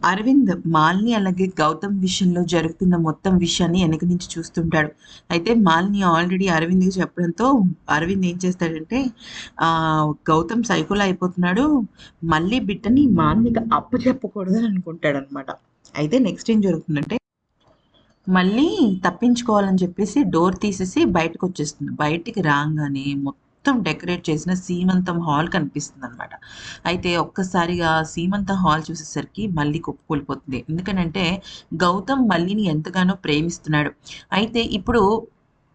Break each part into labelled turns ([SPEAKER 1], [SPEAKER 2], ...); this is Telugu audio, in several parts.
[SPEAKER 1] అరవింద్ మాలిని అలాగే గౌతమ్ విషయంలో జరుగుతున్న మొత్తం విషయాన్ని వెనక నుంచి చూస్తుంటాడు. అయితే మాలిని ఆల్రెడీ అరవింద్కి చెప్పడంతో అరవింద్ ఏం చేస్తాడంటే ఆ, గౌతమ్ సైకోలో అయిపోతున్నాడు, మళ్ళీ బిడ్డని మాలినికి అప్పు చెప్పకూడదని అనుకుంటాడు అనమాట. అయితే నెక్స్ట్ ఏం జరుగుతుందంటే మళ్ళీ తప్పించుకోవాలని చెప్పేసి డోర్ తీసేసి బయటకు వచ్చేస్తుంది. బయటికి రాగానే మొత్తం డెకరేట్ చేసిన సీమంతం హాల్ కనిపిస్తుంది అనమాట. అయితే ఒక్కసారిగా సీమంతం హాల్ చూసేసరికి మళ్ళీ కుప్పకూలిపోతుంది. ఎందుకనంటే గౌతమ్ మల్లిని ఎంతగానో ప్రేమిస్తున్నాడు. అయితే ఇప్పుడు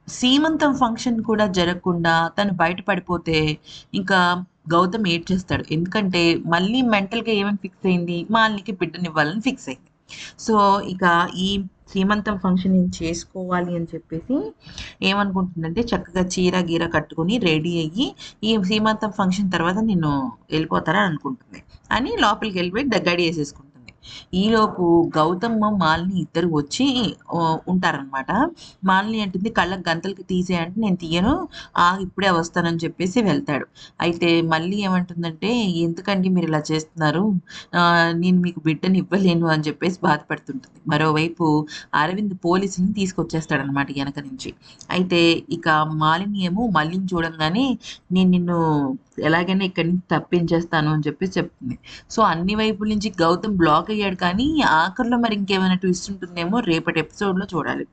[SPEAKER 1] సీమంతం ఫంక్షన్ కూడా జరగకుండా తను బయట పడిపోతే ఇంకా గౌతమ్ ఏడ్చేస్తాడు. ఎందుకంటే మళ్ళీ మెంటల్‌గా ఏమని ఫిక్స్ అయింది, మాలినికి బిడ్డనివ్వాలని ఫిక్స్ అయింది. సో, ఇక ఈ సీమంతం ఫంక్షన్ నేను చేసుకోవాలి అని చెప్పేసి ఏమనుకుంటుందంటే చక్కగా చీర గీర కట్టుకొని రెడీ అయ్యి ఈ సీమంతం ఫంక్షన్ తర్వాత నేను వెళ్ళిపోతారా అనుకుంటుంది. అని లోపలికి వెళ్ళిపోయి గడి వేసేసుకుంటుంది. ఈలోపు గౌతమ్ మాలిని ఇద్దరు వచ్చి ఉంటారనమాట. మాలిని అంటుంది కళ్ళకి గంతలకి తీసే అంటే నేను తీయను, ఇప్పుడే వస్తానని చెప్పేసి వెళ్తాడు. అయితే మళ్ళీ ఏమంటుందంటే ఎందుకండి మీరు ఇలా చేస్తున్నారు, నేను మీకు బిడ్డని ఇవ్వలేను అని చెప్పేసి బాధపడుతుంటుంది. మరోవైపు అరవింద్ పోలీసుని తీసుకొచ్చేస్తాడనమాట వెనక నుంచి. అయితే ఇక మాలిని ఏమో మళ్ళీని చూడంగానే నేను నిన్ను ఎలాగైనా ఇక్కడి నుంచి తప్పించేస్తాను అని చెప్పేసి చెప్తుంది. సో అన్ని వైపుల నుంచి గౌతమ్ బ్లాక్ అయ్యాడు, కానీ ఆఖరిలో మరి ఇంకేమైనా ట్విస్ట్ ఉంటుందేమో రేపటి ఎపిసోడ్లో చూడాలి.